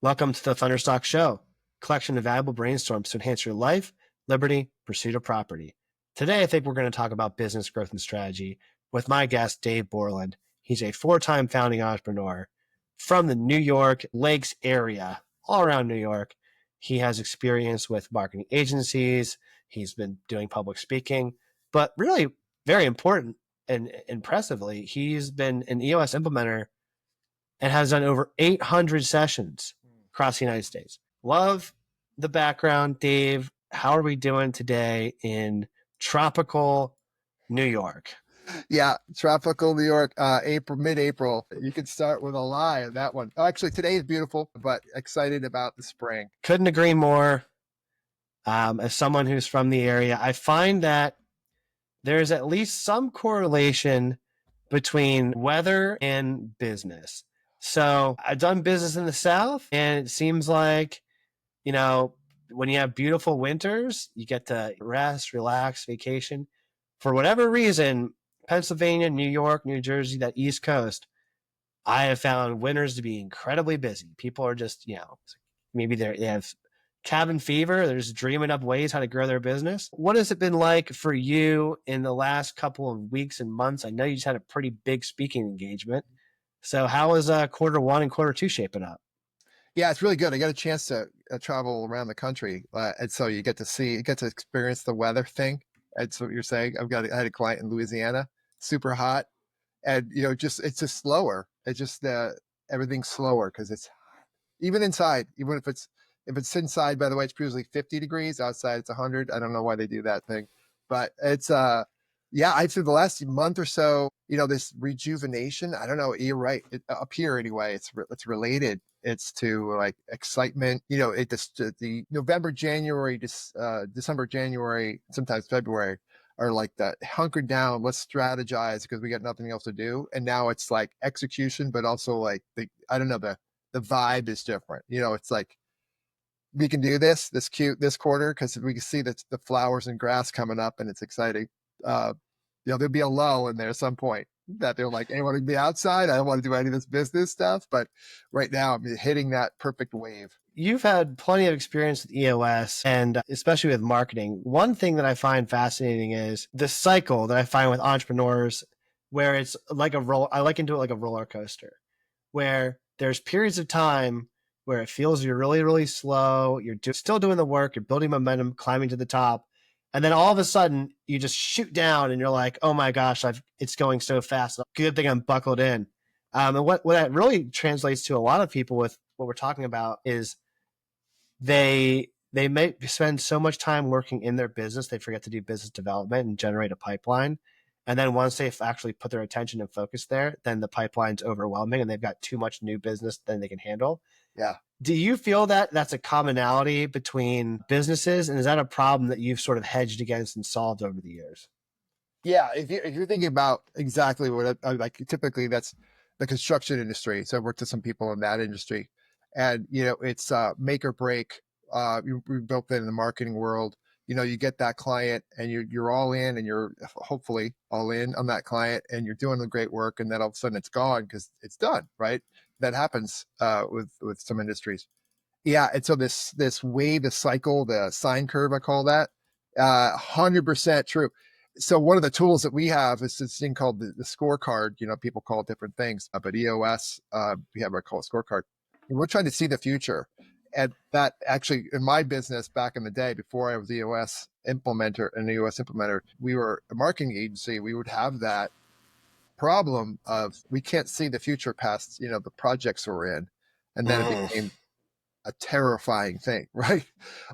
Welcome to the Thunderstock Show, a collection of valuable brainstorms to enhance your life, liberty, pursuit of property. Today, I think we're going to talk about business growth and strategy with my guest, Dave Borland. He's a four-time founding entrepreneur from the New York Lakes area, all around New York. He has experience with marketing agencies. He's been doing public speaking, but really very important and impressively, he's been an EOS implementer and has done over 800 sessions across the United States. Love the background, Dave. How are we doing today in tropical New York? Yeah, tropical New York, mid-April. You could start with a lie on that one. Actually, today is beautiful, but excited about the spring. Couldn't agree more. As someone who's from the area, I find that there's at least some correlation between weather and business. So I've done business in the South, and it seems like, when you have beautiful winters, you get to rest, relax, vacation. For whatever reason, Pennsylvania, New York, New Jersey, that East Coast, I have found winters to be incredibly busy. People are just, maybe they have cabin fever. They're just dreaming up ways how to grow their business. What has it been like for you in the last couple of weeks and months? I know you just had a pretty big speaking engagement. So how is Q1 and Q2 shaping up? Yeah, it's really good. I got a chance to travel around the country, and so you get to experience the weather thing. That's what you're saying. I had a client in Louisiana, super hot, and it's just slower. It's just everything's slower because it's even inside. Even if it's inside, by the way, it's usually 50 degrees. Outside, it's 100. I don't know why they do that thing, but it's yeah. I'd say the last month or so, this rejuvenation. I don't know. You're right. Up here anyway, it's related. It's to like excitement. The November, January, December, January, sometimes February are like that hunkered down. Let's strategize because we got nothing else to do. And now it's like execution, but also like I don't know, the vibe is different. It's like we can do this quarter because we can see that the flowers and grass coming up and it's exciting. There'll be a lull in there at some point that they're like, hey, I want to be outside. I don't want to do any of this business stuff. But right now I'm hitting that perfect wave. You've had plenty of experience with EOS and especially with marketing. One thing that I find fascinating is the cycle that I find with entrepreneurs where it's like I liken to it like a roller coaster, where there's periods of time where it feels you're really, really slow. You're still doing the work. You're building momentum, climbing to the top. And then all of a sudden you just shoot down and you're like, oh my gosh, it's going so fast. Good thing I'm buckled in. And what that really translates to a lot of people with what we're talking about is they may spend so much time working in their business, they forget to do business development and generate a pipeline. And then once they've actually put their attention and focus there, then the pipeline's overwhelming and they've got too much new business than they can handle. Yeah. Do you feel that that's a commonality between businesses? And is that a problem that you've sort of hedged against and solved over the years? Yeah. If you're thinking about exactly what I like, typically that's the construction industry. So I worked with some people in that industry and, it's make or break. We built that in the marketing world. You get that client and you're all in and you're hopefully all in on that client and you're doing the great work. And then all of a sudden it's gone because it's done. Right. That happens with some industries. Yeah. And so this wave, the cycle, the sine curve, I call that 100% true. So one of the tools that we have is this thing called the scorecard. People call it different things, but EOS, we have what I call a scorecard. And we're trying to see the future. And that actually in my business back in the day, before I was an EOS implementer, we were a marketing agency. We would have that problem of we can't see the future past, the projects we're in. And then it became a terrifying thing, right?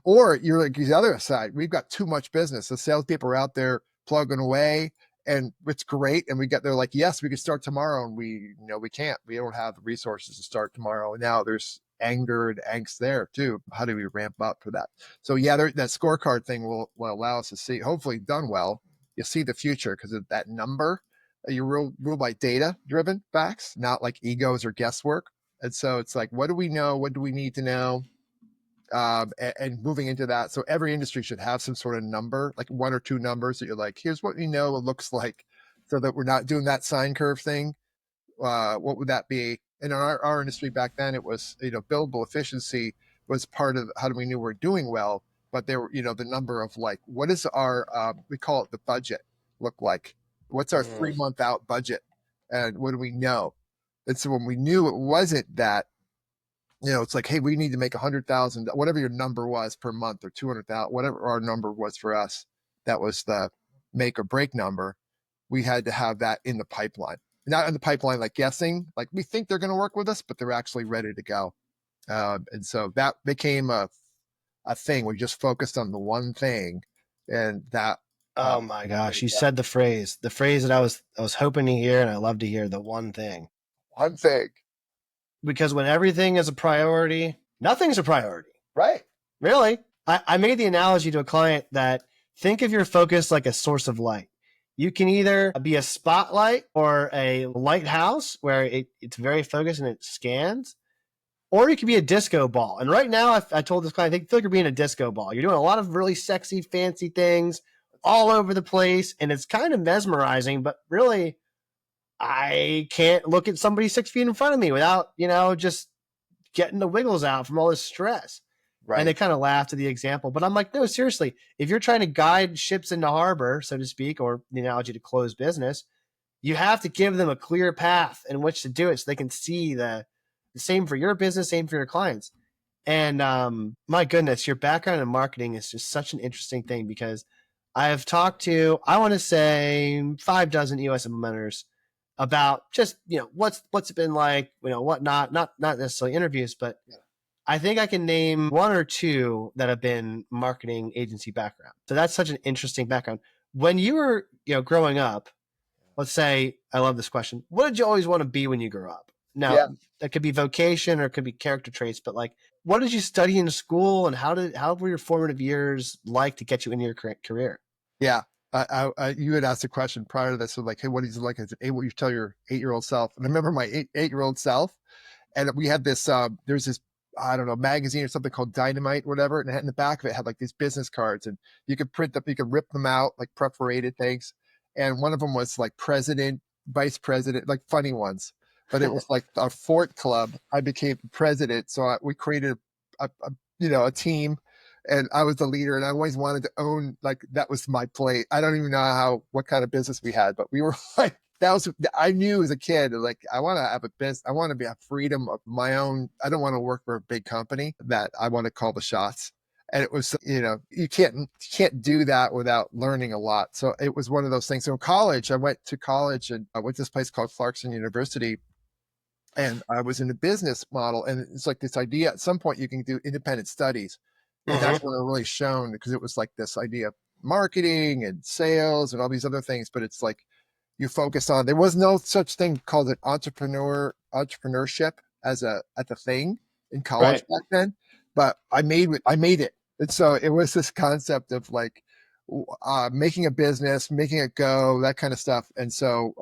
Or you're like the other side, we've got too much business. The salespeople are out there plugging away and it's great. And they're like, yes, we can start tomorrow. And we can't, we don't have the resources to start tomorrow. And now there's anger and angst there too. How do we ramp up for that? So yeah, that scorecard thing will allow us to see, hopefully done well, you'll see the future because of that number. You're ruled by data driven facts, not like egos or guesswork. And so it's like, what do we know? What do we need to know? And moving into that. So every industry should have some sort of number, like one or two numbers that you're like, here's what we know it looks like so that we're not doing that sine curve thing. What would that be? And in our industry back then, it was, billable efficiency was part of how do we knew we're doing well, but there were, the number of like, what is our, we call it the budget look like? What's our 3 month out budget? And what do we know? And so when we knew it wasn't that, it's like, hey, we need to make 100,000, whatever your number was per month, or 200,000, whatever our number was for us, that was the make or break number. We had to have that in the pipeline, not in the pipeline, like guessing, like we think they're going to work with us, but they're actually ready to go. And so that became a thing. We just focused on the one thing, and that. Oh my gosh, you said the phrase that I was hoping to hear, and I love to hear, the one thing. One thing. Because when everything is a priority, nothing's a priority. Right. Really. I made the analogy to a client that think of your focus like a source of light. You can either be a spotlight or a lighthouse where it's very focused and it scans, or you could be a disco ball. And right now, I told this client, I feel like you're being a disco ball. You're doing a lot of really sexy, fancy things all over the place, and it's kind of mesmerizing, but really, I can't look at somebody 6 feet in front of me without, just getting the wiggles out from all this stress. Right. And they kind of laughed at the example, but I'm like, no, seriously, if you're trying to guide ships into harbor, so to speak, or the analogy to close business, you have to give them a clear path in which to do it so they can see the same for your business, same for your clients. And my goodness, your background in marketing is just such an interesting thing, because I have talked to, I want to say 6 EOS implementers about just, what's it been like, what not necessarily interviews, but I think I can name 1 or 2 that have been marketing agency background. So that's such an interesting background. When you were, growing up, let's say, I love this question, what did you always want to be when you grew up? Now, that could be vocation or it could be character traits, but like, what did you study in school, and how were your formative years like to get you into your career? Yeah. You had asked a question prior to this, so like, hey, what is it like as what you tell your 8-year-old self? And I remember my 8-year-old self, and we had this, there's this, I don't know, magazine or something called Dynamite, whatever. And in the back of it had like these business cards, and you could print them, you could rip them out, like perforated things. And one of them was like president, vice president, like funny ones. But it was like our Fort Club. I became president. So we created a team, and I was the leader, and I always wanted to own, like, that was my plate. I don't even know what kind of business we had, but we were like, I knew as a kid, like, I want to have a business. I want to have freedom of my own. I don't want to work for a big company, that I want to call the shots. And it was, you can't do that without learning a lot. So it was one of those things. So in college, I went to college, and I went to this place called Clarkson University, and I was in a business model. And it's like this idea, at some point you can do independent studies. And that's when it really shone, because it was like this idea of marketing and sales and all these other things. But it's like, you focus on, there was no such thing called an entrepreneurship at the thing in college back then, but I made it. And so it was this concept of like, making a business, making it go, that kind of stuff. And so,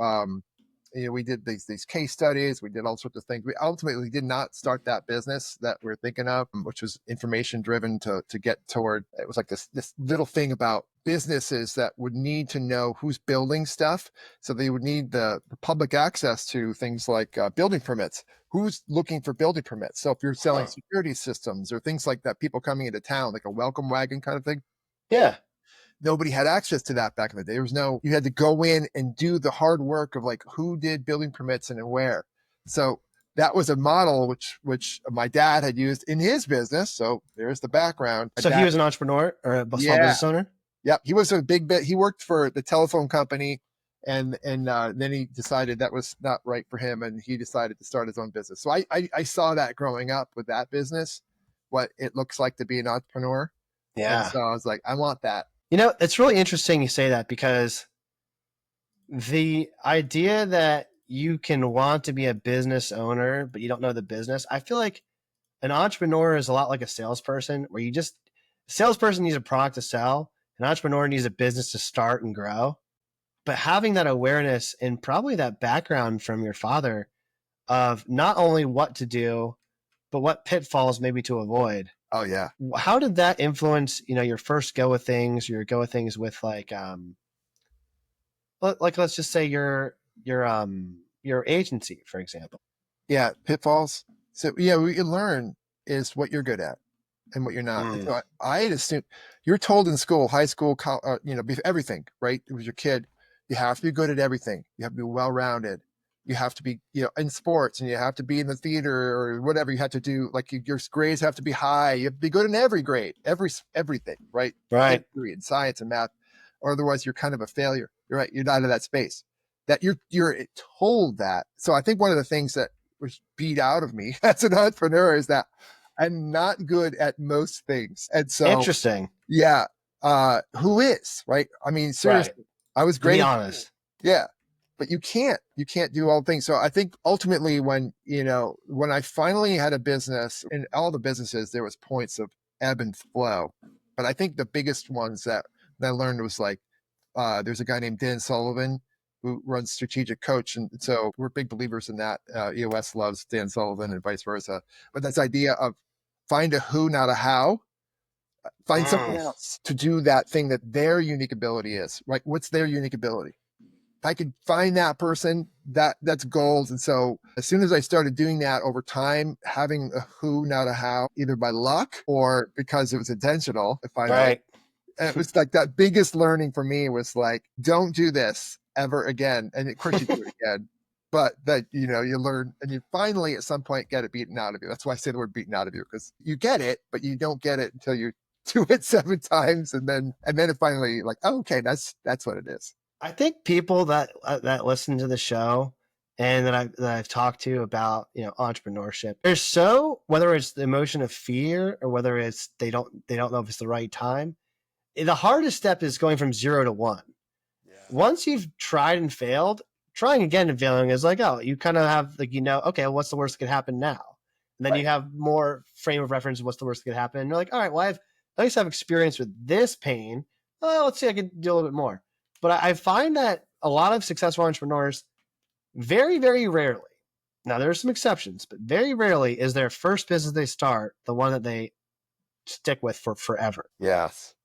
we did these case studies, we did all sorts of things. We ultimately did not start that business that we're thinking of, which was information driven to get toward. It was like this little thing about businesses that would need to know who's building stuff. So they would need the public access to things like building permits. Who's looking for building permits? So if you're selling security systems or things like that, people coming into town, like a welcome wagon kind of thing. Yeah. Nobody had access to that back in the day. You had to go in and do the hard work of like, who did building permits and where. So that was a model which my dad had used in his business. So there's the background. So he was an entrepreneur or a small business owner? Yep. He was a big bit. He worked for the telephone company, and then he decided that was not right for him, and he decided to start his own business. So I saw that growing up with that business, what it looks like to be an entrepreneur. Yeah. And so I was like, I want that. It's really interesting you say that, because the idea that you can want to be a business owner, but you don't know the business, I feel like an entrepreneur is a lot like a salesperson, where a salesperson needs a product to sell, an entrepreneur needs a business to start and grow. But having that awareness and probably that background from your father of not only what to do, but what pitfalls maybe to avoid. Oh yeah. How did that influence, your first go with things, your go with things with like let's just say your agency, for example? Yeah, pitfalls. So yeah, what you learn is what you're good at and what you're not. And Mm, so I had assumed you're told in school, high school, everything, right? It was your kid. You have to be good at everything. You have to be well-rounded. You have to be, in sports, and you have to be in the theater or whatever you have to do. Like your grades have to be high. You have to be good in every grade, everything, right? right. History and science and math, or otherwise you're kind of a failure. You're right. You're not in that space. That you're told that. So I think one of the things that was beat out of me as an entrepreneur is that I'm not good at most things. And so, Interesting. yeah, who is, right? I mean, Right. seriously, I was To be great at, honest. yeah, but you can't do all things. So I think ultimately when I finally had a business, in all the businesses, there was points of ebb and flow. But I think the biggest ones that I learned was like, there's a guy named Dan Sullivan who runs Strategic Coach. And so we're big believers in that. EOS loves Dan Sullivan and vice versa. But that's idea of find a who, not a how. Find someone Mm. else to do that thing that their unique ability is, right? What's their unique ability? If I could find that person, that's gold. And so as soon as I started doing that over time, having a who, not a how, either by luck or because it was intentional, finally, Right. and it was like that biggest learning for me was like, don't do this ever again. And of course you do it again, but that, you learn and you finally at some point get it beaten out of you. That's why I say the word beaten out of you, because you get it, but you don't get it until you do it 7 times. And then it finally like, oh, okay, that's what it is. I think people that listen to the show and that I've talked to about entrepreneurship, they're so, whether it's the emotion of fear or whether it's they don't know if it's the right time. The hardest step is going from 0 to 1. Yeah. Once you've tried and failed, trying again and failing is like, oh, you kind of have like, okay, well, what's the worst that could happen now? And then Right. you have more frame of reference of what's the worst that could happen. And you're like, all right, well, at least have experience with this pain. Oh, let's see, I can do a little bit more. But I find that a lot of successful entrepreneurs very, very rarely, now there are some exceptions, but very rarely is their first business they start the one that they stick with for forever. Yes.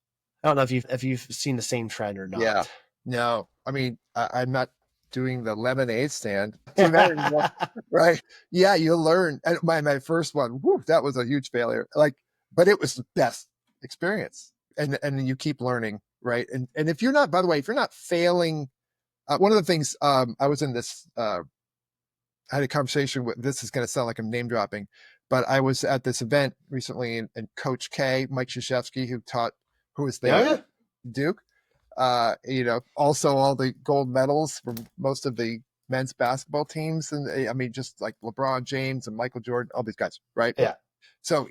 I don't know if you've seen the same trend or not. Yeah. No, I mean, I'm not doing the lemonade stand. That anymore, right? Yeah, you learn. And my first one, that was a huge failure. Like, but it was the best experience. And you keep learning, right? And if you're not, by the way, if you're not failing, one of the things I was in this, I had a conversation with. This is going to sound like I'm name dropping, but I was at this event recently, and Coach K, Mike Krzyzewski, who was there, Yeah. Duke. Also all the gold medals from most of the men's basketball teams. And I mean, just like LeBron James and Michael Jordan, all these guys, right? Yeah. So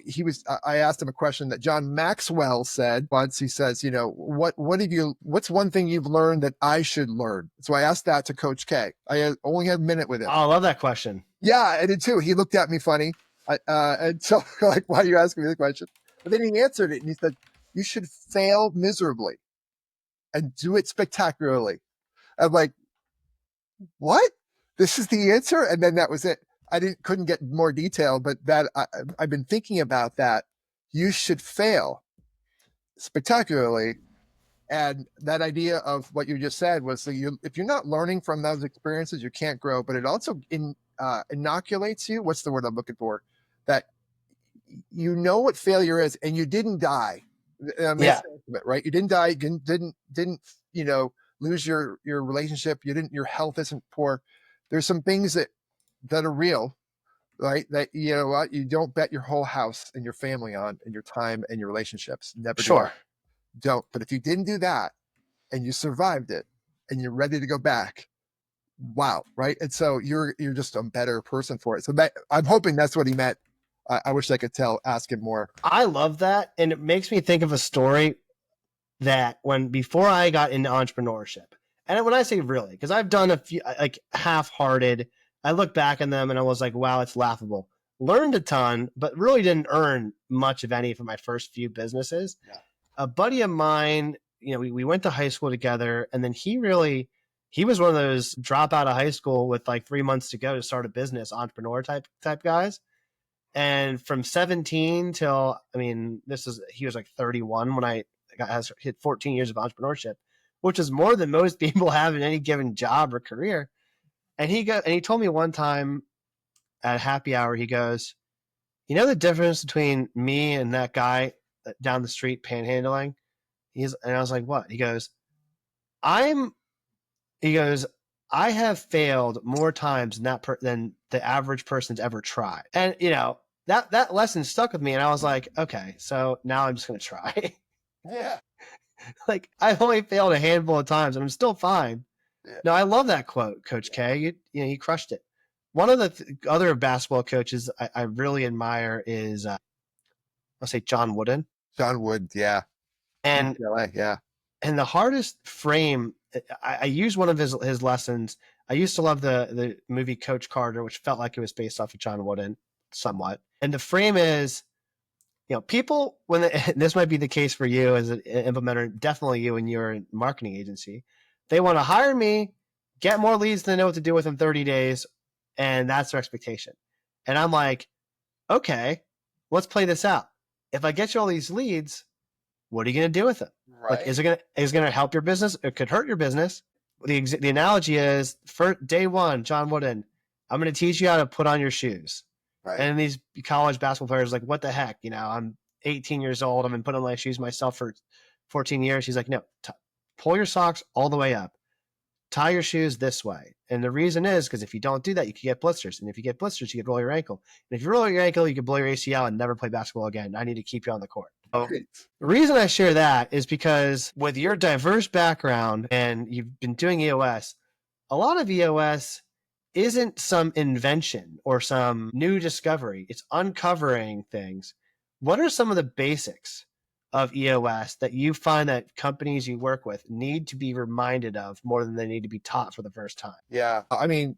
I asked him a question that John Maxwell said once. He says, what's one thing you've learned that I should learn? So I asked that to Coach K. I only had a minute with him. Oh, I love that question. Yeah, I did too. He looked at me funny. And so like, why are you asking me the question? But then he answered it and he said, you should fail miserably and do it spectacularly. I'm like, what? This is the answer? And then that was it. I couldn't get more detail, but I've been thinking about that. You should fail spectacularly. And that idea of what you just said was if you're not learning from those experiences, you can't grow, but it also inoculates you. What's the word I'm looking for? That you know what failure is and you didn't die. Yeah. Right? You didn't die. You didn't lose your relationship. Your health isn't poor. There's some things that are real, right? That you don't bet your whole house and your family on, and your time and your relationships. Never Sure. don't. But if you didn't do that and you survived it and you're ready to go back, wow, right? And so you're just a better person for it. So I'm hoping that's what he meant. I wish I could ask him more. I love that. And it makes me think of a story that before I got into entrepreneurship, and when I say really, because I've done a few like half-hearted, I look back on them and I was like, wow, it's laughable. Learned a ton, but really didn't earn much of any from my first few businesses. Yeah. A buddy of mine, we went to high school together, and then he was one of those drop out of high school with like 3 months to go to start a business, entrepreneur type guys. And from 17 till, he was like 31 when I hit 14 years of entrepreneurship, which is more than most people have in any given job or career. And he told me one time, at happy hour, he goes, "You know the difference between me and that guy down the street panhandling?" And I was like, "What?" He goes, "I'm." He goes, "I have failed more times than the average person's ever tried." And that lesson stuck with me, and I was like, "Okay, so now I'm just gonna try." Yeah. Like, I've only failed a handful of times, and I'm still fine. Yeah. No, I love that quote, Coach K. You crushed it. One of the other basketball coaches I really admire is, I'll say John Wooden. John Wood. Yeah. And UCLA, yeah. the hardest frame, I used one of his lessons. I used to love the movie Coach Carter, which felt like it was based off of John Wooden somewhat. And the frame is, people, this might be the case for you as an implementer, definitely you and your marketing agency, they want to hire me, get more leads than they know what to do with in 30 days, and that's their expectation. And I'm like, okay, let's play this out. If I get you all these leads, what are you going to do with them? Right. Like, is it going to help your business? It could hurt your business. The analogy is, for day one, John Wooden, I'm going to teach you how to put on your shoes. Right. And these college basketball players are like, what the heck? I'm 18 years old. I've been putting on my shoes myself for 14 years. He's like, no, pull your socks all the way up. Tie your shoes this way. And the reason is because if you don't do that, you can get blisters. And if you get blisters, you can roll your ankle. And if you roll your ankle, you can blow your ACL and never play basketball again. I need to keep you on the court. So, the reason I share that is because with your diverse background and you've been doing EOS, a lot of EOS isn't some invention or some new discovery. It's uncovering things. What are some of the basics of EOS that you find that companies you work with need to be reminded of more than they need to be taught for the first time? Yeah. I mean,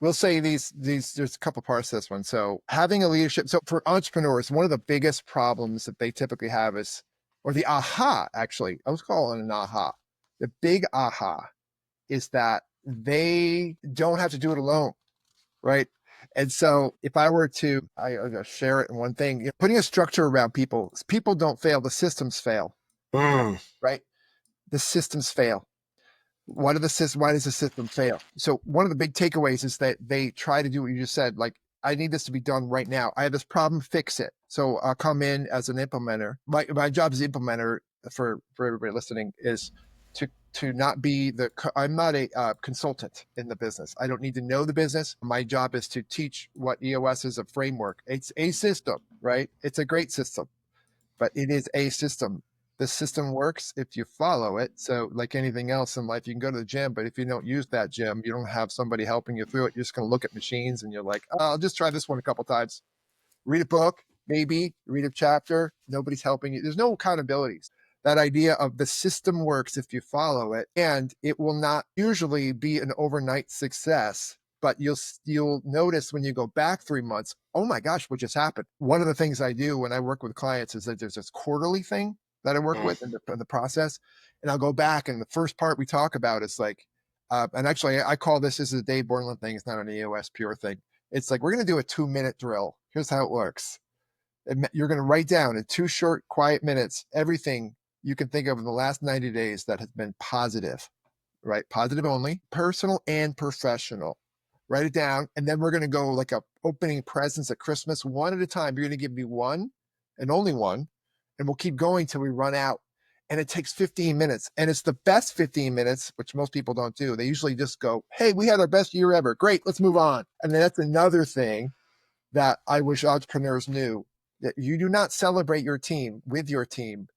we'll say these, there's a couple parts to this one. So having a leadership. So for entrepreneurs, one of the biggest problems that they typically have is, or the aha, actually, I was calling it an aha. The big aha is that they don't have to do it alone. Right. And so if I were to, I'll share it in one thing, putting a structure around people don't fail, the systems fail. Right. The systems fail. Why does the system fail? So one of the big takeaways is that they try to do what you just said. Like, I need this to be done right now. I have this problem, fix it. So I'll come in as an implementer. My job as implementer, for everybody listening, is to not be I'm not a consultant in the business. I don't need to know the business. My job is to teach what EOS is, a framework. It's a system, right? It's a great system, but it is a system. The system works if you follow it. So like anything else in life, you can go to the gym, but if you don't use that gym, you don't have somebody helping you through it. You're just going to look at machines and you're like, oh, I'll just try this one a couple times. Read a book, maybe read a chapter. Nobody's helping you. There's no accountabilities. That idea of the system works if you follow it, and it will not usually be an overnight success, but you'll notice when you go back 3 months, oh my gosh, what just happened? One of the things I do when I work with clients is that there's this quarterly thing that I work with in the process. And I'll go back, and the first part we talk about is like, and actually I call this is a Dave Borland thing. It's not an EOS pure thing. It's like, we're going to do a 2-minute drill. Here's how it works. And you're going to write down in 2 short, quiet minutes, everything you can think of in the last 90 days that has been positive, right? Positive only, personal and professional. Write it down. And then we're going to go like a opening presents at Christmas, one at a time. You're going to give me one and only one, and we'll keep going till we run out. And it takes 15 minutes. And it's the best 15 minutes, which most people don't do. They usually just go, hey, we had our best year ever. Great, let's move on. And then that's another thing that I wish entrepreneurs knew, that you do not celebrate your team with your team.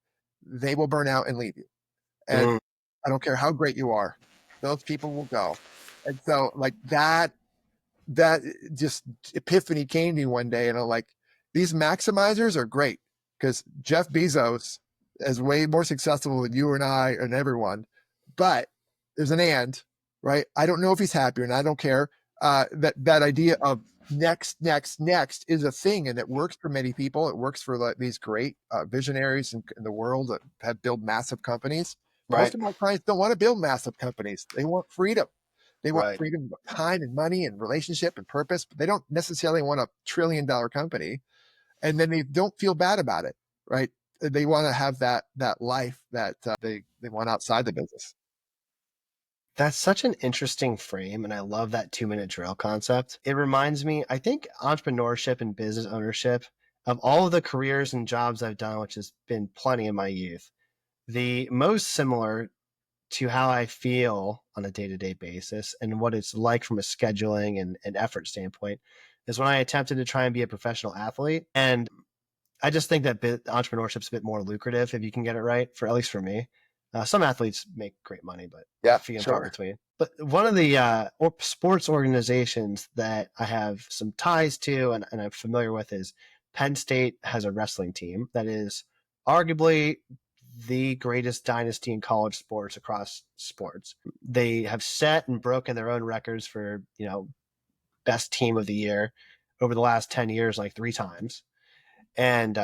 They will burn out and leave you. And I don't care how great you are, those people will go. And so like that just epiphany came to me one day, and I'm like, these maximizers are great, because Jeff Bezos is way more successful than you and I and everyone. But there's an and, right? I don't know if he's happy, and I don't care. That idea of next is a thing, and it works for many people. It works for like these great visionaries in the world that have built massive companies. Right. Most of my clients don't want to build massive companies. They want freedom. They want freedom of time and money and relationship and purpose, but they don't necessarily want a $1 trillion company. And then they don't feel bad about it, right? They want to have that life that they want outside the business. That's such an interesting frame, and I love that 2 minute drill concept. It reminds me, I think entrepreneurship and business ownership, of all of the careers and jobs I've done, which has been plenty in my youth, the most similar to how I feel on a day-to-day basis and what it's like from a scheduling and effort standpoint is when I attempted to try and be a professional athlete. And I just think that entrepreneurship's a bit more lucrative if you can get it right, for at least for me. Some athletes make great money, but Yeah, few and far sure. between. But one of the sports organizations that I have some ties to and I'm familiar with is Penn State has a wrestling team that is arguably the greatest dynasty in college sports across sports. They have set and broken their own records for, best team of the year over the last 10 years, like 3 times. And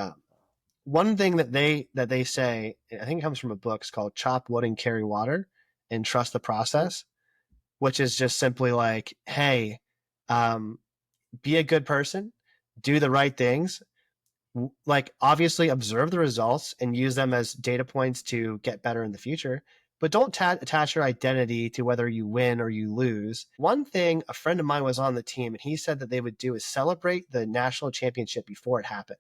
one thing that they say, I think it comes from a book, it's called Chop Wood and Carry Water and Trust the Process, which is just simply like, hey, um, be a good person, do the right things, like obviously observe the results and use them as data points to get better in the future, but don't attach your identity to whether you win or you lose. One thing, a friend of mine was on the team and he said that they would do is celebrate the national championship before it happened.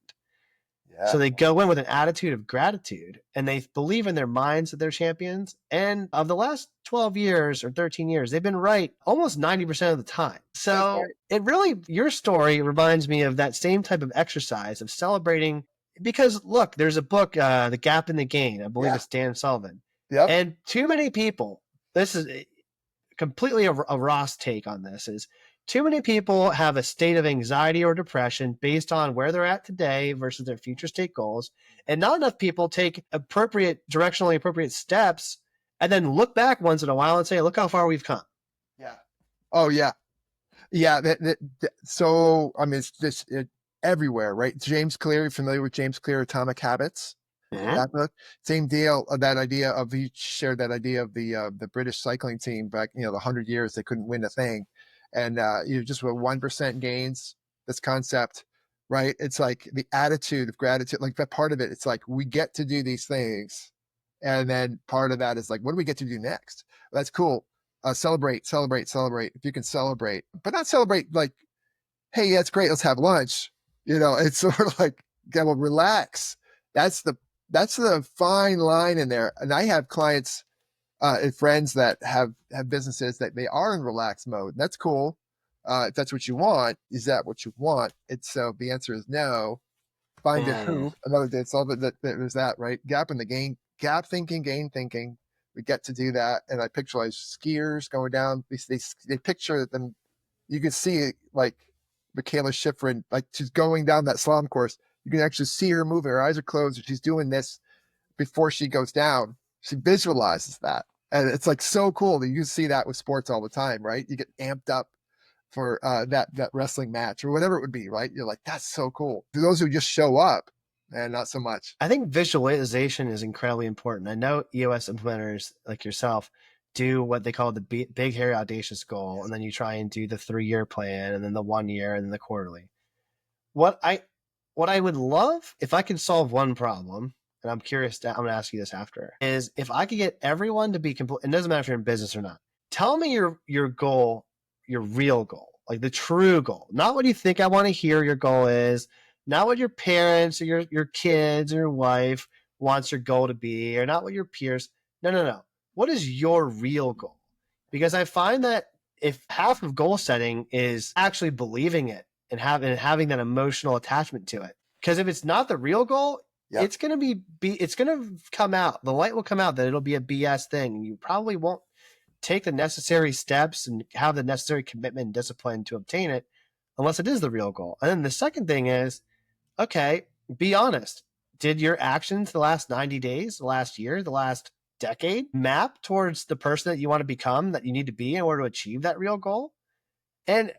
Yeah. So they go in with an attitude of gratitude and they believe in their minds that they're champions. And of the last 12 years or 13 years, they've been right almost 90% of the time. So it really, your story reminds me of that same type of exercise of celebrating. Because look, there's a book, The Gap in the Gain. I believe Yeah. it's Dan Sullivan. Yep. And too many people, this is completely a Ross take on this, is too many people have a state of anxiety or depression based on where they're at today versus their future state goals. And not enough people take directionally appropriate steps and then look back once in a while and say, look how far we've come. Yeah. Oh, yeah. Yeah. So, I mean, it's just everywhere, right? James Clear, familiar with James Clear, Atomic Habits? Mm-hmm. That book, same deal. That idea of, he shared that idea of the British cycling team back, the 100 years they couldn't win a thing, and just with 1% gains. This concept, right? It's like the attitude of gratitude, like that part of it. It's like we get to do these things, and then part of that is like, what do we get to do next? That's cool. Celebrate, celebrate, celebrate. If you can celebrate, but not celebrate like, hey, that's great, let's have lunch. It's sort of like, yeah, well, relax. That's the fine line in there. And I have clients and friends that have businesses that they are in relaxed mode. That's cool. If that's what you want, is that what you want? It's so the answer is no. Find a who. Another day, it's all that there's that, right? Gap in the gain, gap thinking, gain thinking. We get to do that. And I pictureize skiers going down. They picture them. You can see like Michaela Schifrin, like she's going down that slalom course. You can actually see her moving. Her eyes are closed. And she's doing this before she goes down. She visualizes that. And it's like so cool that you see that with sports all the time, right? You get amped up for that wrestling match or whatever it would be, right? You're like, that's so cool. To those who just show up, and not so much. I think visualization is incredibly important. I know EOS implementers like yourself do what they call the big, hairy, audacious goal, and then you try and do the 3-year plan, and then the 1 year, and then the quarterly. What I would love, if I could solve one problem, and I'm curious, I'm going to ask you this after, is if I could get everyone to be complete. It doesn't matter if you're in business or not. Tell me your goal, your real goal, like the true goal, not what you think I want to hear your goal is, not what your parents or your kids or your wife wants your goal to be, or not what your peers. No. What is your real goal? Because I find that if half of goal setting is actually believing it and having that emotional attachment to it, because if it's not the real goal, Yep. it's going to it's going to come out. The light will come out that it'll be a BS thing. And you probably won't take the necessary steps and have the necessary commitment and discipline to obtain it unless it is the real goal. And then the second thing is, okay, be honest. Did your actions the last 90 days, the last year, the last decade map towards the person that you want to become, that you need to be in order to achieve that real goal? And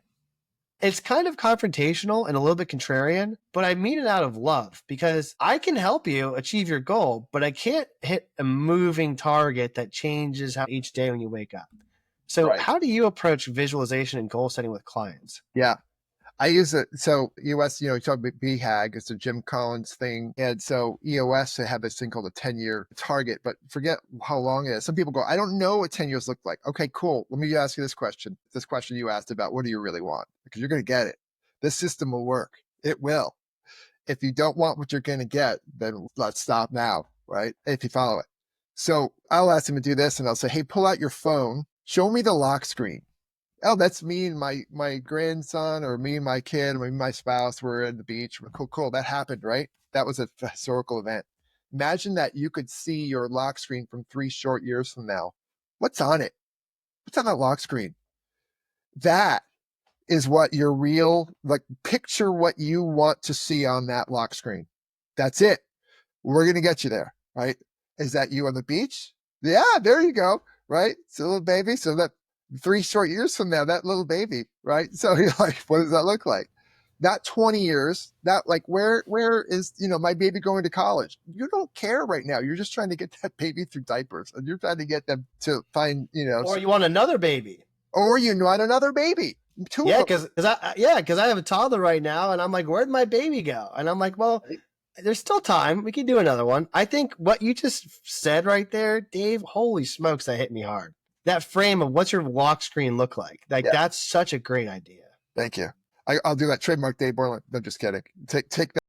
it's kind of confrontational and a little bit contrarian, but I mean it out of love, because I can help you achieve your goal, but I can't hit a moving target that changes how each day when you wake up. So Right. how do you approach visualization and goal setting with clients? Yeah. I use it. So EOS, you talk about BHAG, it's a Jim Collins thing. And so EOS, they have this thing called a 10-year target, but forget how long it is. Some people go, I don't know what 10 years look like. Okay, cool. Let me ask you this question. This question you asked about, what do you really want? Because you're going to get it. This system will work. It will. If you don't want what you're going to get, then let's stop now, right? If you follow it. So I'll ask him to do this and I'll say, hey, pull out your phone. Show me the lock screen. Oh, that's me and my grandson, or me and my kid, or maybe my spouse were at the beach. Cool. That happened, right? That was a historical event. Imagine that you could see your lock screen from 3 short years from now. What's on it? What's on that lock screen? That is what your real, like, picture what you want to see on that lock screen. That's it. We're going to get you there, right? Is that you on the beach? Yeah, there you go, right? It's a little baby. So that 3 short years from now, that little baby, right? So you're like, what does that look like? Not 20 years, that like, where is, my baby going to college? You don't care right now. You're just trying to get that baby through diapers, and you're trying to get them to find, Or you want another baby. or you want another baby. Yeah, because I have a toddler right now, and I'm like, where'd my baby go? And I'm like, well, there's still time. We can do another one. I think what you just said right there, Dave, holy smokes, that hit me hard. That frame of what's your lock screen look like? Like, Yeah. that's such a great idea. Thank you. I'll do that. Trademark Dave Borland. No, just kidding. Take that.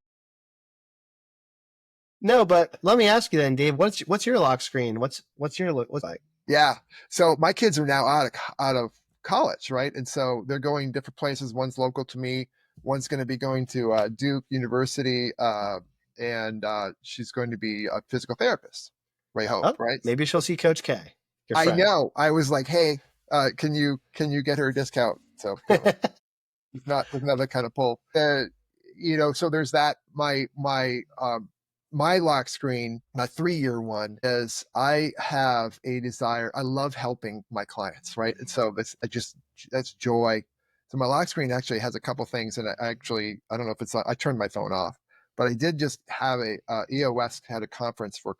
No, but let me ask you then, Dave. What's your lock screen? What's your look like? Yeah. So my kids are now out of college, right? And so they're going different places. One's local to me. One's going to be going to Duke University, and she's going to be a physical therapist. I hope, Oh, right? maybe she'll see Coach K. Your I friend. know. I was like, hey, can you get her a discount? So it's not another kind of pull. So there's that. My lock screen, my 3-year one, is I have a desire. I love helping my clients, right? And so that's joy. So my lock screen actually has a couple things, and I don't know if it's I turned my phone off, but I did just have EOS had a conference for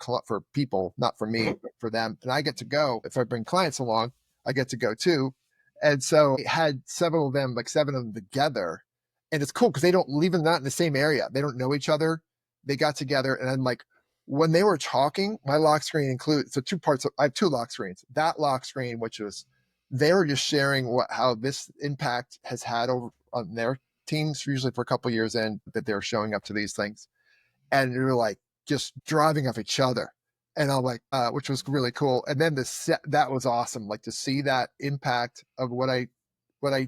people, not for me, but for them, and I get to go. If I bring clients along, I get to go too. And so it had several of them, like 7 of them together, and it's cool because they don't leave them not in the same area. They don't know each other. They got together, and I'm like, when they were talking, my lock screen includes, so 2 parts. I have 2 lock screens. That lock screen, which was, they were just sharing how this impact has had over on their teams, usually for a couple of years in, that they're showing up to these things, and they're like just driving off each other. And I'm like, which was really cool. And then that was awesome. Like to see that impact of what I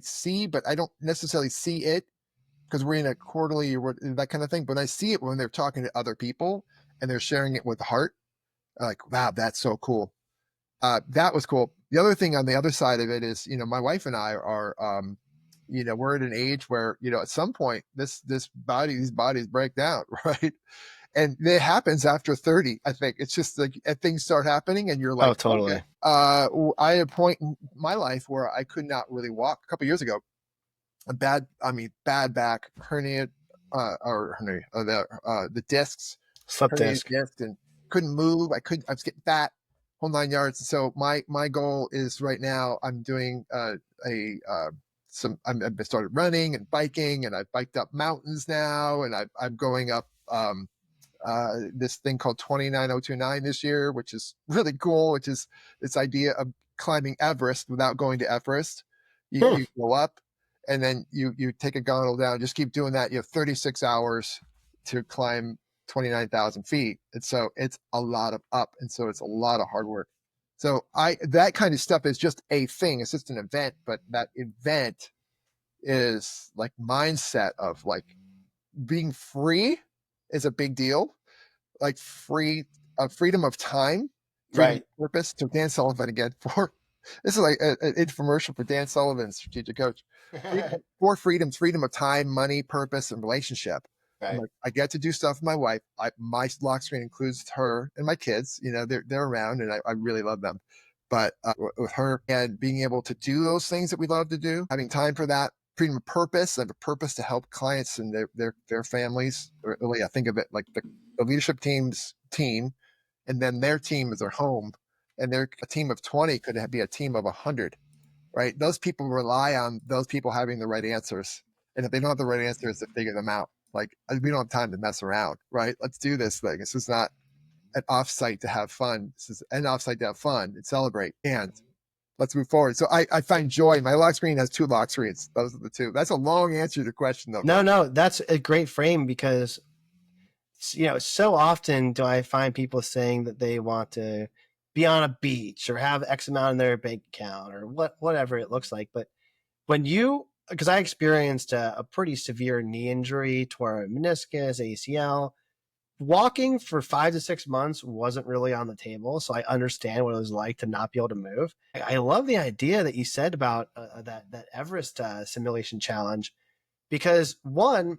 see, but I don't necessarily see it because we're in a quarterly or that kind of thing. But I see it when they're talking to other people and they're sharing it with the heart. Like, wow, that's so cool. That was cool. The other thing on the other side of it is, my wife and I are, we're at an age where, at some point these bodies break down, right? And it happens after 30. I think it's just like things start happening and you're like, Oh, totally. Okay. I had a point in my life where I could not really walk a couple years ago. Bad back hernia, the discs, Slip disc, and couldn't move. I was getting fat, whole 9 yards. So my goal is right now I'm doing I've started running and biking, and I've biked up mountains now, and I'm going up this thing called 29029 this year, which is really cool, which is this idea of climbing Everest without going to Everest. You go up and then you take a gondola down, just keep doing that. You have 36 hours to climb 29,000 feet. And so it's a lot of up. And so it's a lot of hard work. So that kind of stuff is just a thing. It's just an event, but that event is like mindset of like being free is a big deal. Like freedom of time, freedom right? of purpose. To Dan Sullivan again this is like an infomercial for Dan Sullivan, strategic coach. 4 freedoms: freedom of time, money, purpose, and relationship. Right. Like, I get to do stuff with my wife. My lock screen includes her and my kids. They're around, and I really love them. But with her and being able to do those things that we love to do, having time for that, freedom of purpose. I have a purpose to help clients and their families. Really, I think of it like the leadership team's team, and then their team is their home, and they're a team of 20 could be a team of 100, right? Those people rely on those people having the right answers, And if they don't have the right answers, to figure them out. Like, we don't have time to mess around, right? Let's do this thing. This is not an offsite to have fun. This is an offsite to have fun and celebrate. And let's move forward. So I find joy. My lock screen has 2 lock screens. Those are the 2. That's a long answer to the question, though. No, that's a great frame because, so often do I find people saying that they want to be on a beach or have X amount in their bank account or whatever it looks like. But because I experienced a pretty severe knee injury, tore a meniscus, ACL, walking for 5 to 6 months wasn't really on the table. So I understand what it was like to not be able to move. I love the idea that you said about that Everest simulation challenge, because one,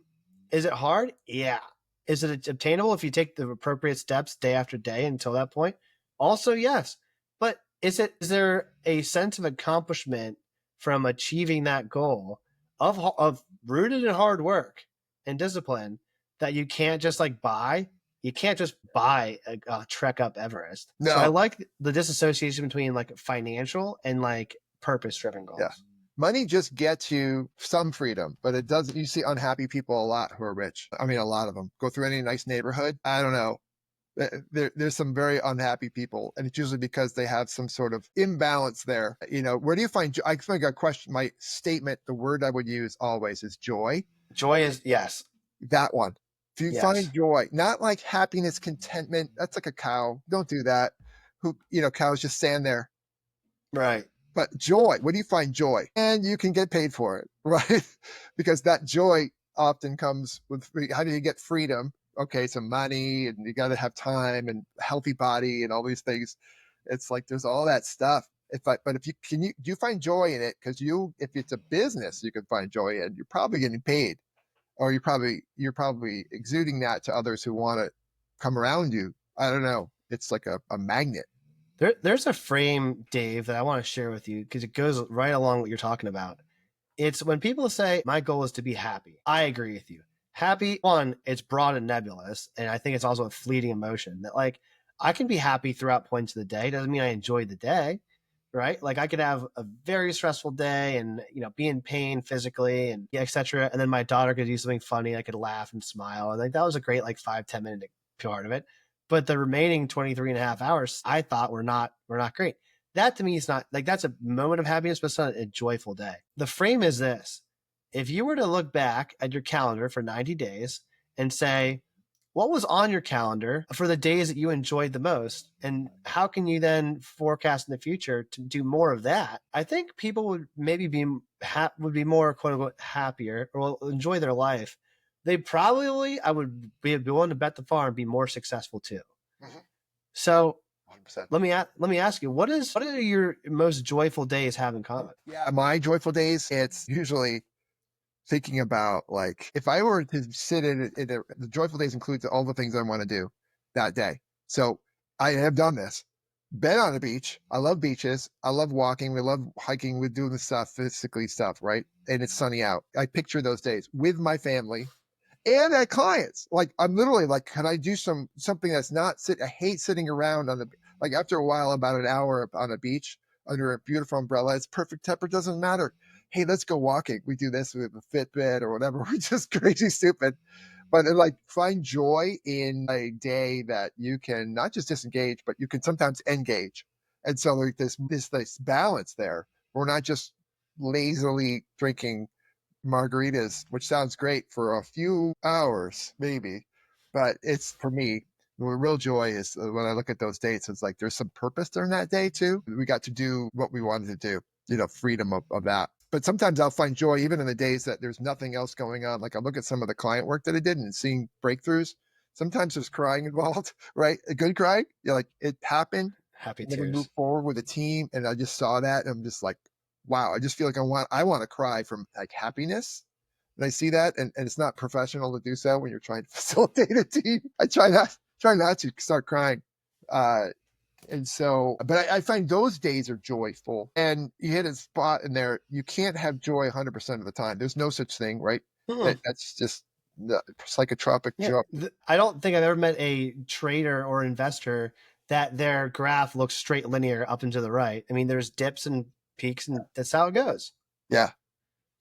is it hard? Yeah. Is it obtainable if you take the appropriate steps day after day until that point? Also, yes. But is there a sense of accomplishment from achieving that goal of rooted in hard work and discipline that you can't just buy? You can't just buy a trek up Everest. No. So I like the disassociation between financial and purpose driven goals. Yeah. Money just gets you some freedom, but it doesn't. You see unhappy people a lot who are rich. I mean, a lot of them go through any nice neighborhood. I don't know. There's some very unhappy people, and it's usually because they have some sort of imbalance there. Where do you find? I think my statement, the word I would use always is joy. Joy is, yes. That one. If you find joy, not like happiness, contentment, that's like a cow. Don't do that. Cows just stand there. Right. But joy, where do you find joy? And you can get paid for it, right? Because that joy often comes with, how do you get freedom? Okay, some money, and you got to have time and healthy body and all these things. It's like there's all that stuff. But if do you find joy in it? Because if it's a business, you can find joy in. You're probably getting paid, or you're probably exuding that to others who want to come around you. I don't know. It's like a magnet. There's a frame, Dave, that I want to share with you because it goes right along what you're talking about. It's when people say, my goal is to be happy. I agree with you. Happy, one, it's broad and nebulous. And I think it's also a fleeting emotion that I can be happy throughout points of the day. Doesn't mean I enjoy the day, right? I could have a very stressful day and, be in pain physically and et cetera. And then my daughter could do something funny. I could laugh and smile. And that was a great 5-10 minute part of it. But the remaining 23 and a half hours, I thought were not great. That to me is not that's a moment of happiness, but it's not a joyful day. The frame is this. If you were to look back at your calendar for 90 days and say, what was on your calendar for the days that you enjoyed the most? And how can you then forecast in the future to do more of that? I think people would maybe would be more quote unquote happier or will enjoy their life. They probably, I would be willing to bet the farm, be more successful too. Mm-hmm. So 100%. Let me ask you, what are your most joyful days have in common? Yeah, my joyful days, it's usually thinking about if I were to sit the joyful days includes all the things I want to do that day. So I have done this. Been on a beach. I love beaches. I love walking. We love hiking. We're doing the stuff, physically stuff, right? And it's sunny out. I picture those days with my family and at clients. I'm literally can I do something that's not I hate sitting around on after a while, about an hour on a beach under a beautiful umbrella. It's perfect temper. Doesn't matter. Hey, let's go walking. We do this with a Fitbit or whatever. We're just crazy stupid. But find joy in a day that you can not just disengage, but you can sometimes engage. And so this balance there. We're not just lazily drinking margaritas, which sounds great for a few hours, maybe. But it's, for me, the real joy is when I look at those dates, it's there's some purpose during that day too. We got to do what we wanted to do, freedom of that. But sometimes I'll find joy even in the days that there's nothing else going on. I look at some of the client work that I did and seeing breakthroughs. Sometimes there's crying involved, right? A good crying. It happened. Happy tears. Then we move forward with a team, and I just saw that, and I'm just wow, I just feel I want to cry from happiness. And I see that, and it's not professional to do so when you're trying to facilitate a team. I try not to start crying. And so, but I find those days are joyful, and you hit a spot in there. You can't have joy 100% of the time. There's no such thing, right? That's just the psychotropic jump. I don't think I've ever met a trader or investor that their graph looks straight linear up and to the right. I mean, there's dips and peaks, and that's how it goes. Yeah.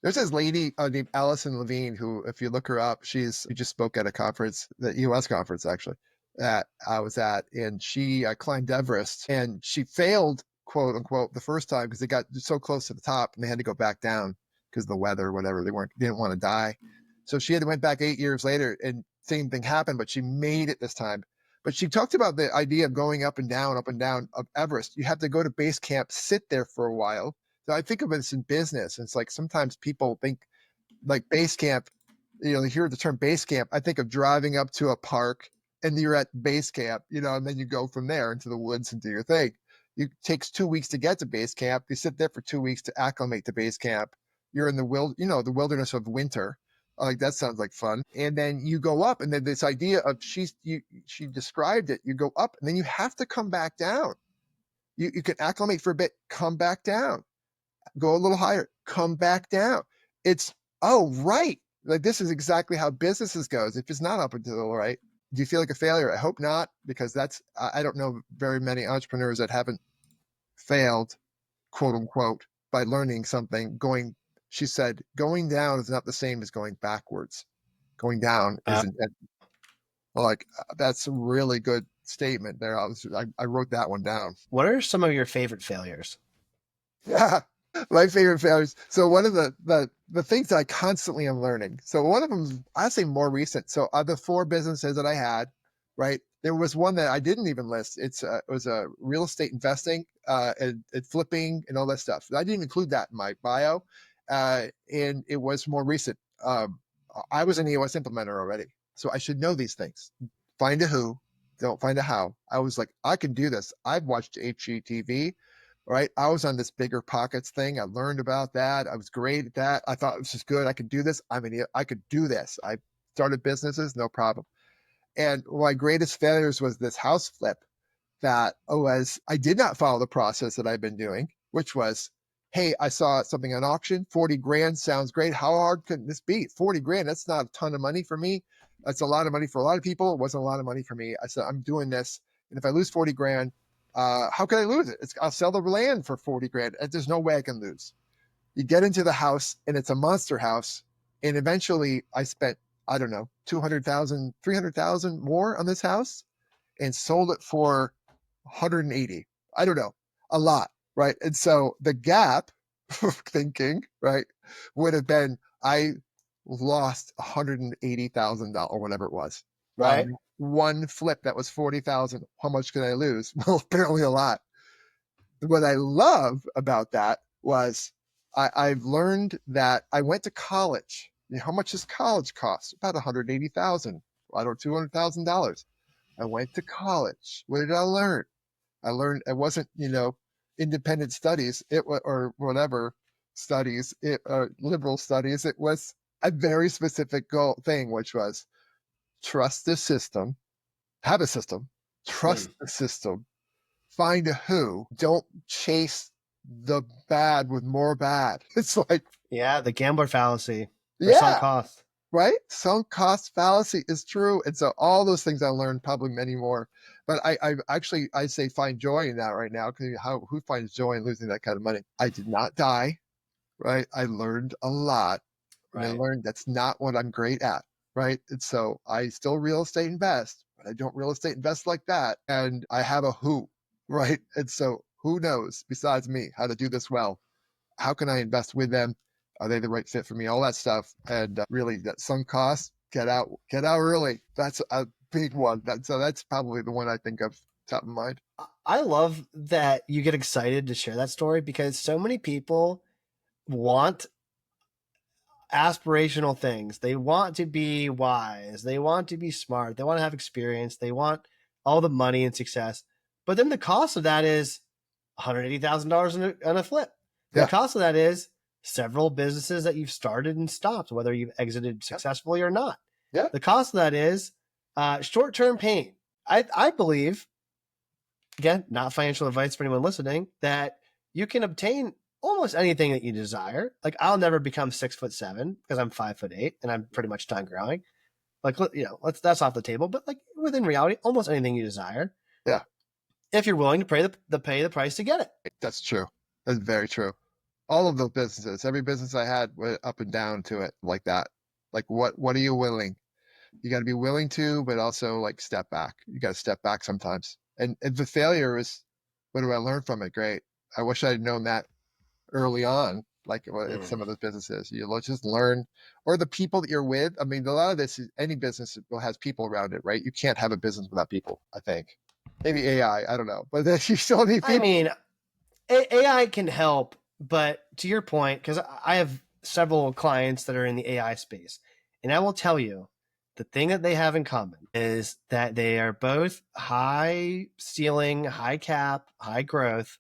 There's this lady named Allison Levine who, if you look her up, she just spoke at a conference, the EOS conference actually, that I was at, and she climbed Everest, and she failed, quote unquote, the first time because they got so close to the top and they had to go back down because of the weather or whatever. Didn't want to die, so she had went back 8 years later, and same thing happened, but she made it this time. But she talked about the idea of going up and down of Everest. You have to go to base camp, sit there for a while. So I think of this in business. It's like sometimes people think like base camp, you hear the term base camp. I think of driving up to a park and you're at base camp, and then you go from there into the woods and do your thing. It takes 2 weeks to get to base camp. You sit there for 2 weeks to acclimate to base camp. You're in the the wilderness of winter. Like that sounds like fun. And then you go up, and then this idea of she described it. You go up, and then you have to come back down. You can acclimate for a bit, come back down, go a little higher, come back down. It's, oh, right. Like this is exactly how businesses goes. If it's not up and to the right, do you feel like a failure? I hope not, because I don't know very many entrepreneurs that haven't failed, quote unquote, by learning something. She said, going down is not the same as going backwards. Going down isn't like, that's a really good statement there. I wrote that one down. What are some of your favorite failures? Yeah. My favorite failures. So one of the things that I constantly am learning. So one of them, I say more recent. So of the 4 businesses that I had, right, there was one that I didn't even list. It was a real estate investing, and flipping and all that stuff. I didn't include that in my bio, and it was more recent. I was an EOS implementer already, so I should know these things. Find a who, don't find a how. I was like, I can do this. I've watched HGTV. Right. I was on this bigger pockets thing. I learned about that. I was great at that. I thought it was just good. I could do this. I could do this. I started businesses, no problem. And my greatest failures was this house flip that I did not follow the process that I've been doing, which was, hey, I saw something on auction, 40 grand sounds great. How hard could this be? 40 grand. That's not a ton of money for me. That's a lot of money for a lot of people. It wasn't a lot of money for me. I said, I'm doing this. And if I lose 40 grand, how can I lose it? I'll sell the land for 40 grand. There's no way I can lose. You get into the house and it's a monster house. And eventually I spent, I don't know, 200,000, 300,000 more on this house and sold it for 180. I don't know, a lot. Right. And so the gap thinking, right, would have been, I lost $180,000 or whatever it was. Right. One flip that was 40,000. How much can I lose? Well, apparently a lot. What I love about that was I've learned that I went to college. How much does college cost? About 180,000. I don't $200,000. I went to college. What did I learn? I learned it wasn't, independent studies, or whatever studies, liberal studies. It was a very specific goal thing, which was trust the system, have a system, trust the system, find a who, don't chase the bad with more bad. It's like, yeah, the gambler fallacy. Yeah. Sunk cost. Right? Sunk cost fallacy is true. And so all those things I learned, probably many more. But I say find joy in that right now, because who finds joy in losing that kind of money? I did not die, right? I learned a lot. And I learned that's not what I'm great at, right? And so I still real estate invest, but I don't real estate invest like that. And I have a who, right? And so who knows besides me how to do this well? How can I invest with them? Are they the right fit for me? All that stuff. And really that sunk cost, get out early. That's a big one. So that's probably the one I think of top of mind. I love that you get excited to share that story, because so many people want aspirational things. They want to be wise. They want to be smart. They want to have experience. They want all the money and success. But then the cost of that is $180,000 on a flip. The cost of that is several businesses that you've started and stopped, whether you've exited successfully or not. Yeah. The cost of that is short-term pain. I believe, again, not financial advice for anyone listening, that you can obtain almost anything that you desire. Like, I'll never become 6'7" because I'm 5'8" and I'm pretty much done growing. Like, that's off the table. But like within reality, almost anything you desire. Yeah. If you're willing to pay the price to get it. That's true. That's very true. all of those businesses, every business I had went up and down to it like that. Like what are you willing? You got to be willing to, but also like step back. You got to step back sometimes. And the failure is, what do I learn from it? Great. I wish I'd known that early on, like in some of those businesses. You just learn, or the people that you're with. I mean, a lot of this is any business has people around it, right? You can't have a business without people, I think. Maybe AI, I don't know, but then you still need I people. mean, AI can help, but to your point, because I have several clients that are in the AI space, and I will tell you the thing that they have in common is that they are both high ceiling, high cap, high growth,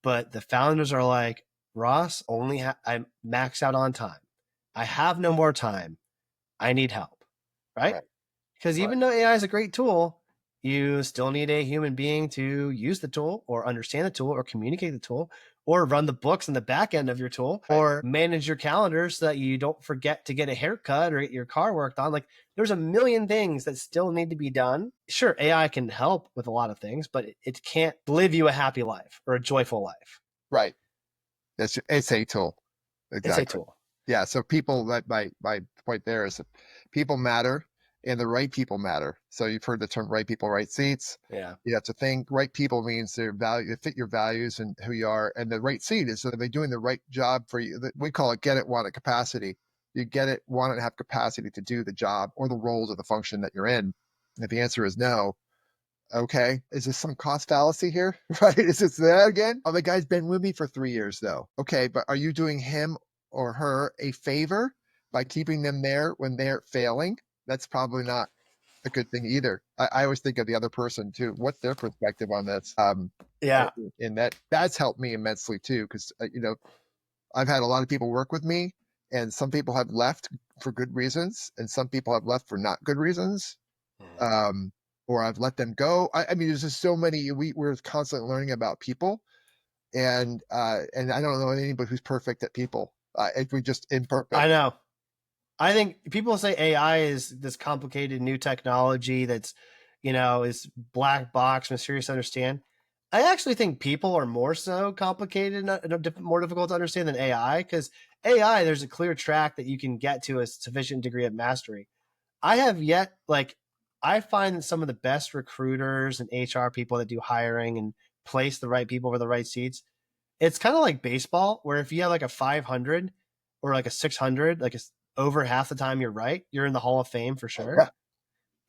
but the founders are like, Ross, I'm maxed out on time. I have no more time. I need help, right? Right, Because right. even though AI is a great tool, you still need a human being to use the tool or understand the tool or communicate the tool or run the books in the back end of your tool or manage your calendar so that you don't forget to get a haircut or get your car worked on. Like there's a million things that still need to be done. Sure, AI can help with a lot of things, but it can't live you a happy life or a joyful life. Right. It's a tool. It's a Exactly. tool. Yeah. So people, that my point there is that people matter and the right people matter. So you've heard the term right people, right seats. Yeah. You have to think right people means they fit your values and who you are. And the right seat is, are they doing the right job for you? We call it get it, want it capacity. You get it, want it, and have capacity to do the job or the roles of the function that you're in. And if the answer is no, okay, is this some cost fallacy here? Right? Is this that again? Oh, the guy's been with me for 3 years though. Okay, but are you doing him or her a favor by keeping them there when they're failing? That's probably not a good thing either. I always think of the other person too. What's their perspective on this? Yeah. And that's helped me immensely too, because I've had a lot of people work with me, and some people have left for good reasons, and some people have left for not good reasons. Um, or I've let them go. I mean, there's just so many. We're constantly learning about people, and I don't know anybody who's perfect at people. If we just I imperfect. know. I think people say AI is this complicated new technology that's, is black box, mysterious to understand. I actually think people are more so complicated and more difficult to understand than AI because AI, there's a clear track that you can get to a sufficient degree of mastery. I have yet, like, I find that some of the best recruiters and HR people that do hiring and place the right people for the right seats, it's kind of like baseball, where if you have like a 500 or like a 600, like it's over half the time you're right, you're in the Hall of Fame for sure. Yeah,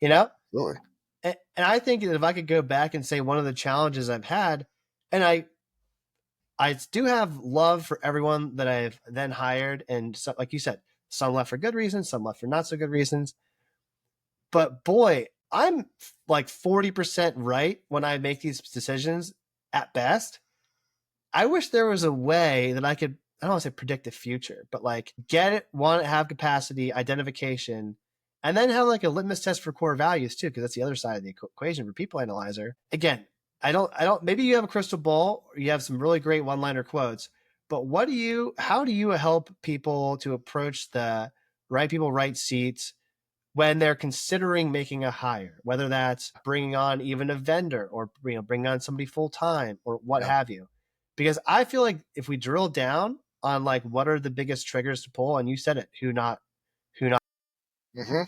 You know, absolutely. and I think that if I could go back and say one of the challenges I've had, and I do have love for everyone that I've then hired, and so, like you said, some left for good reasons, some left for not so good reasons. But boy, I'm like 40% right when I make these decisions at best. I wish there was a way that I could, I don't want to say predict the future, but like get it, want to have capacity, identification, and then have like a litmus test for core values too, because that's the other side of the equation for people analyzer. Again, maybe you have a crystal ball or you have some really great one liner quotes, but how do you help people to approach the right people, right seats when they're considering making a hire, whether that's bringing on even a vendor or bringing on somebody full time or what Yeah. have you? Because I feel like if we drill down on like what are the biggest triggers to pull, and you said it, who not, Hmm.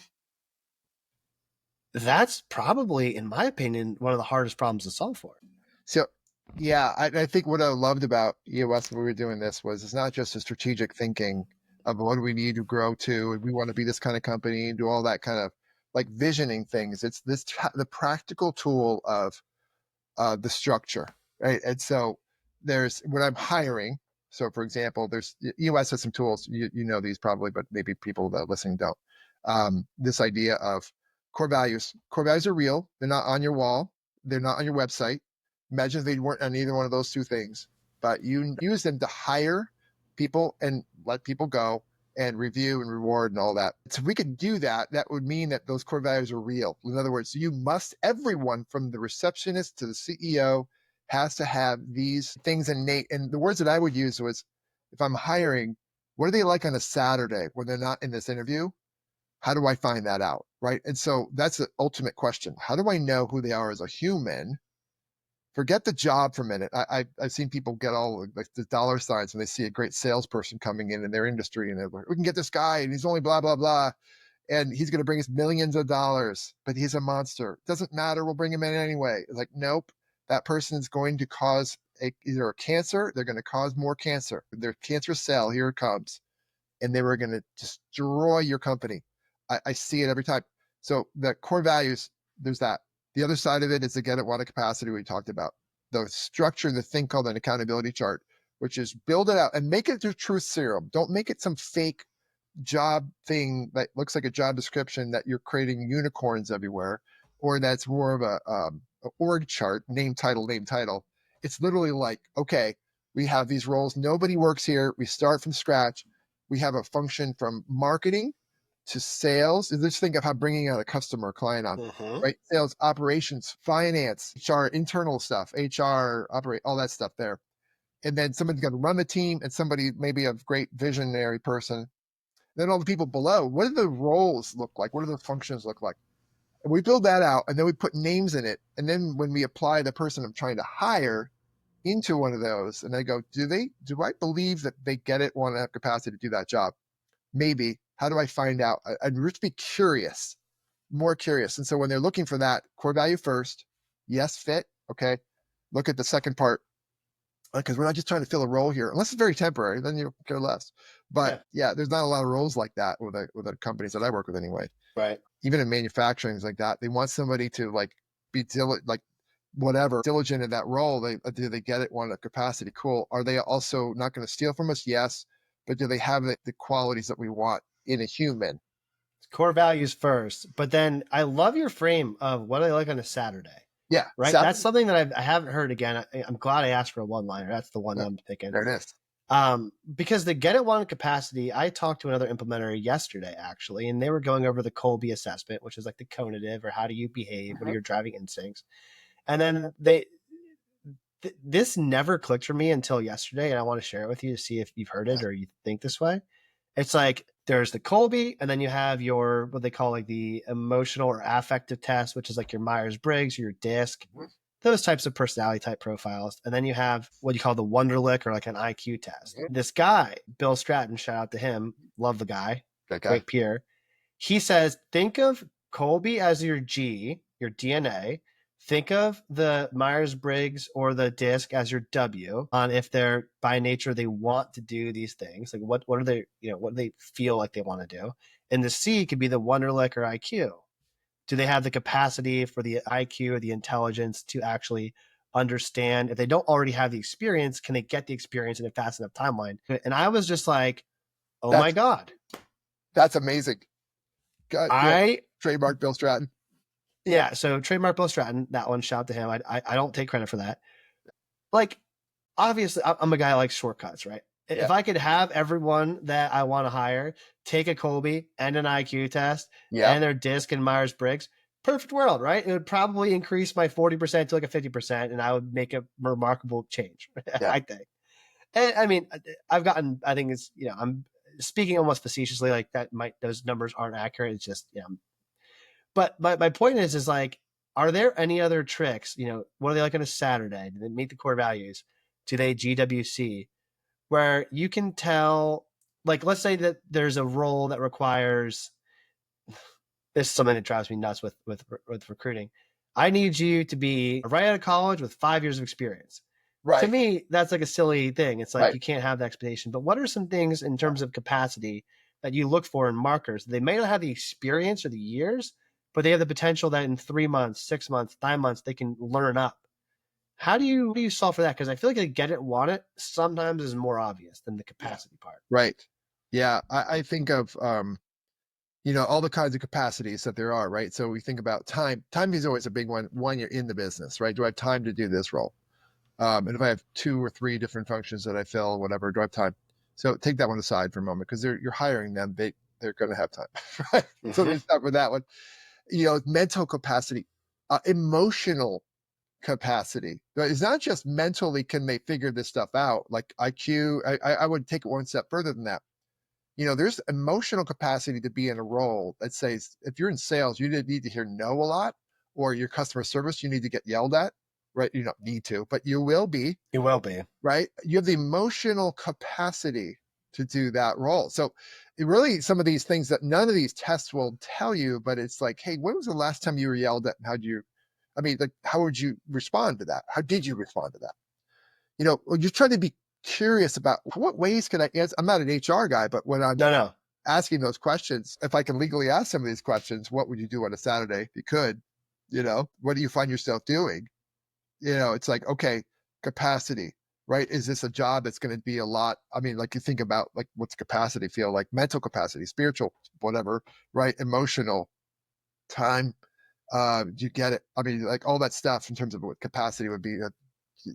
that's probably, in my opinion, one of the hardest problems to solve for. So, yeah, I think what I loved about EOS when we were doing this was it's not just a strategic thinking of what do we need to grow to, and we want to be this kind of company and do all that kind of like visioning things. It's the practical tool of the structure, right? And so there's when I'm hiring. So, for example, there's EOS has some tools. You know these probably, but maybe people that are listening don't. This idea of core values. Core values are real. They're not on your wall. They're not on your website. Imagine if they weren't on either one of those two things, but you use them to hire people and let people go and review and reward and all that. So if we could do that, that would mean that those core values are real. In other words, everyone from the receptionist to the CEO has to have these things innate. And the words that I would use was, if I'm hiring, what are they like on a Saturday when they're not in this interview? How do I find that out? Right. And so that's the ultimate question. How do I know who they are as a human forget the job for a minute. I've seen people get all like the dollar signs when they see a great salesperson coming in their industry, and they're like, we can get this guy and he's only blah, blah, blah. And he's going to bring us millions of dollars, but he's a monster. Doesn't matter. We'll bring him in anyway. It's like, nope, that person is going to cause either a cancer. They're going to cause more cancer. Their cancerous cell, here it comes. And they were going to destroy your company. I see it every time. So the core values, there's that. The other side of it is the get it, want it capacity we talked about. The structure, the thing called an accountability chart, which is build it out and make it your truth serum. Don't make it some fake job thing that looks like a job description that you're creating unicorns everywhere, or that's more of a org chart, name, title, name, title. It's literally like, okay, we have these roles. Nobody works here. We start from scratch. We have a function from marketing to sales. Just think of how bringing out a customer or client on, right? Sales, operations, finance, HR, internal stuff, HR, operate, all that stuff there. And then somebody's got to run the team, and somebody maybe a great visionary person. Then all the people below, what do the roles look like? What do the functions look like? And we build that out, and then we put names in it. And then when we apply the person I'm trying to hire into one of those, and I go, do I believe that they get it, want to have capacity to do that job? Maybe. How do I find out? I'd just be curious, more curious. And so when they're looking for that core value first, yes, fit. Okay. Look at the second part, because we're not just trying to fill a role here, unless it's very temporary, then you care less. But yeah, there's not a lot of roles like that with the companies that I work with anyway. Right. Even in manufacturing, things like that, they want somebody to like be diligent in that role. Do they get it? Want a capacity? Cool. Are they also not going to steal from us? Yes. But do they have the qualities that we want in a human? Core values first, but then I love your frame of what I like on a Saturday. Yeah. Right. That's something that I haven't heard again. I'm glad I asked for a one-liner. That's the one I'm thinking. There it is. Because the get it, want it capacity, I talked to another implementer yesterday, actually, and they were going over the Colby assessment, which is like the cognitive, or how do you behave, what are your driving instincts? And then this never clicked for me until yesterday, and I want to share it with you to see if you've heard it or you think this way. It's like there's the Colby, and then you have your what they call like the emotional or affective test, which is like your Myers-Briggs or your DISC, those types of personality type profiles. And then you have what you call the Wonderlic, or like an IQ test. This guy, Bill Stratton, shout out to him, love the guy, great peer. He says, think of Colby as your G, your DNA. Think of the Myers-Briggs or the DISC as your W, on if they're by nature they want to do these things. Like what are they, what do they feel like they want to do? And the C could be the Wonderlic or IQ. Do they have the capacity for the IQ or the intelligence to actually understand? If they don't already have the experience, can they get the experience in a fast enough timeline? And I was just like, my God. That's amazing. God, trademark Bill Stratton. Yeah, so trademark Bill Stratton, that one, shout out to him. I don't take credit for that. Like, obviously, I'm a guy who likes shortcuts, right? Yeah. If I could have everyone that I want to hire take a Colby and an IQ test and their DISC and Myers-Briggs, perfect world, right? It would probably increase my 40% to like a 50%, and I would make a remarkable change, I think. And I mean, I think it's, I'm speaking almost facetiously, like those numbers aren't accurate. It's just, But my point is like, are there any other tricks? What are they like on a Saturday? Do they meet the core values? Do they GWC? Where you can tell, like, let's say that there's a role that requires, this is something that drives me nuts with recruiting. I need you to be right out of college with 5 years of experience. Right. To me, that's like a silly thing. It's like, you can't have that expectation. But what are some things in terms of capacity that you look for in markers? They may not have the experience or the years, but they have the potential that in 3 months, 6 months, 9 months, they can learn up. How do you solve for that? Because I feel like the get it, want it sometimes is more obvious than the capacity part. Right. Yeah. I think of, all the kinds of capacities that there are, right? So we think about time. Time is always a big one when you're in the business, right? Do I have time to do this role? And if I have 2 or 3 different functions that I fill, whatever, do I have time? So take that one aside for a moment, because you're hiring them. They're going to have time, right? So we start with that one. Mental capacity, emotional capacity. It's not just mentally can they figure this stuff out, like IQ. I would take it one step further than that. There's emotional capacity to be in a role that says, if you're in sales, you need to hear no a lot, or your customer service, you need to get yelled at, right? You don't need to, but you will be, You will be. right? You have the emotional capacity to do that role. So it really, some of these things that none of these tests will tell you, but it's like, hey, when was the last time you were yelled at? And how do you, I mean, like, how would you respond to that? How did you respond to that? You know, you're trying to be curious about what ways can I answer? I'm not an HR guy, but when I'm No. asking those questions, if I can legally ask some of these questions, what would you do on a Saturday if you could? You know, what do you find yourself doing? You know, it's like, okay, capacity, right? Is this a job that's going to be a lot? I mean, like you think about like what's capacity feel like, mental capacity, spiritual, whatever, right? Emotional, time. You get it? I mean, like all that stuff in terms of what capacity would be.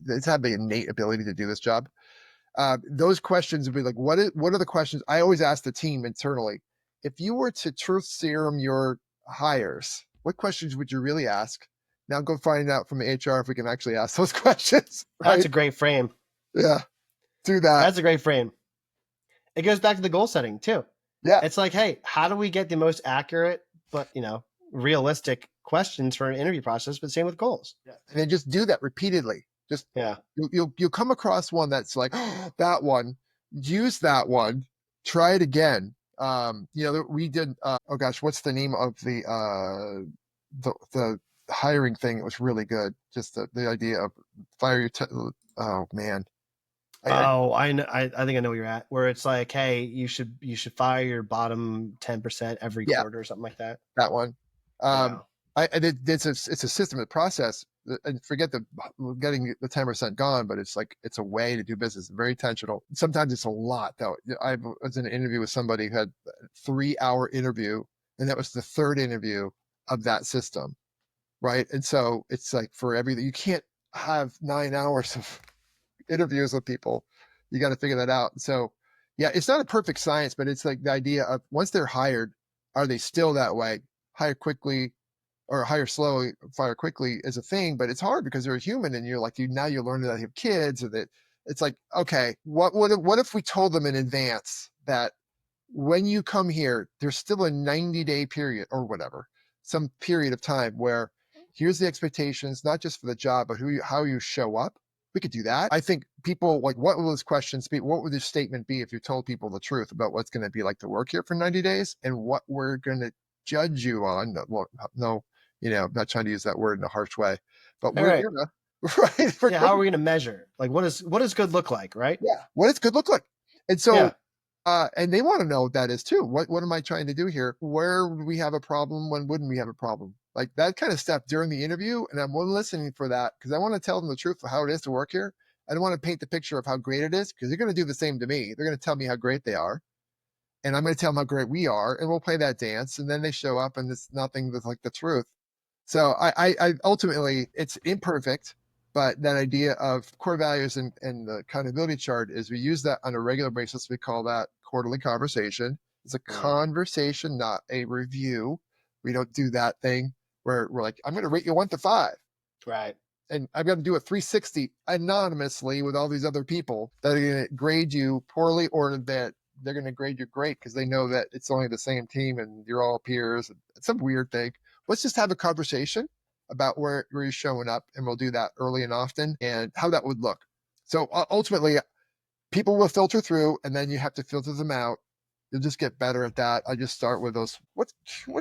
It's have the innate ability to do this job. Those questions would be like, what are the questions? I always ask the team internally, if you were to truth serum your hires, what questions would you really ask? Now go find out from HR if we can actually ask those questions. Right? That's a great frame. Yeah, do that. That's a great frame. It goes back to the goal setting too. Yeah, It's like, hey, how do we get the most accurate, but realistic questions for an interview process? But same with goals. and then just do that repeatedly. Just Yeah. you'll come across one that's like, oh, that one. Use that one. Try it again. We did. Oh gosh, what's the name of the hiring thing? It was really good. Just the idea of fire your. Oh man. I know. I think I know where you're at. Where it's like, hey, you should fire your bottom 10% every Yeah, quarter or something like that. that one. Yeah. It's a system and process. And forget the getting the 10% gone, but it's like it's a way to do business. Very intentional. Sometimes it's a lot though. I was in an interview with somebody who had a 3-hour interview, and that was the third interview of that system, right? And so it's like for everything, you can't have 9 hours of interviews with people. You got to figure that out. So yeah, it's not a perfect science, but it's like the idea of once they're hired, are they still that way? Hire quickly or hire slowly, fire quickly is a thing, but it's hard because they're a human, and you're like, now you're learning that they have kids, or that it's like, okay, what if we told them in advance that when you come here, there's still a 90-day period or whatever, some period of time where here's the expectations, not just for the job, but how you show up. We could do that. I think people like, what will those questions be? What would this statement be if you told people the truth about what's going to be like to work here for 90 days and what we're going to judge you on? No, I'm not trying to use that word in a harsh way, but we're right. gonna, right? Yeah. How are we going to measure? Like, what does good look like, right? Yeah. What does good look like? And so, Yeah. and they want to know what that is too. What am I trying to do here? Where would we have a problem? When wouldn't we have a problem? Like that kind of stuff during the interview. And I'm listening for that because I want to tell them the truth of how it is to work here. I don't want to paint the picture of how great it is because they're going to do the same to me. They're going to tell me how great they are. And I'm going to tell them how great we are. And we'll play that dance. And then they show up and it's nothing that's like the truth. So I ultimately, it's imperfect, but that idea of core values and the accountability chart is we use that on a regular basis. We call that quarterly conversation. It's a conversation, not a review. We don't do that thing where we're like, I'm going to rate you 1 to 5. Right. And I'm going to do a 360 anonymously with all these other people that are going to grade you poorly, or that they're going to grade you great because they know that it's only the same team and you're all peers. It's some weird thing. Let's just have a conversation about where you're showing up, and we'll do that early and often and how that would look. So ultimately, people will filter through, and then you have to filter them out. You'll just get better at that. I just start with those. What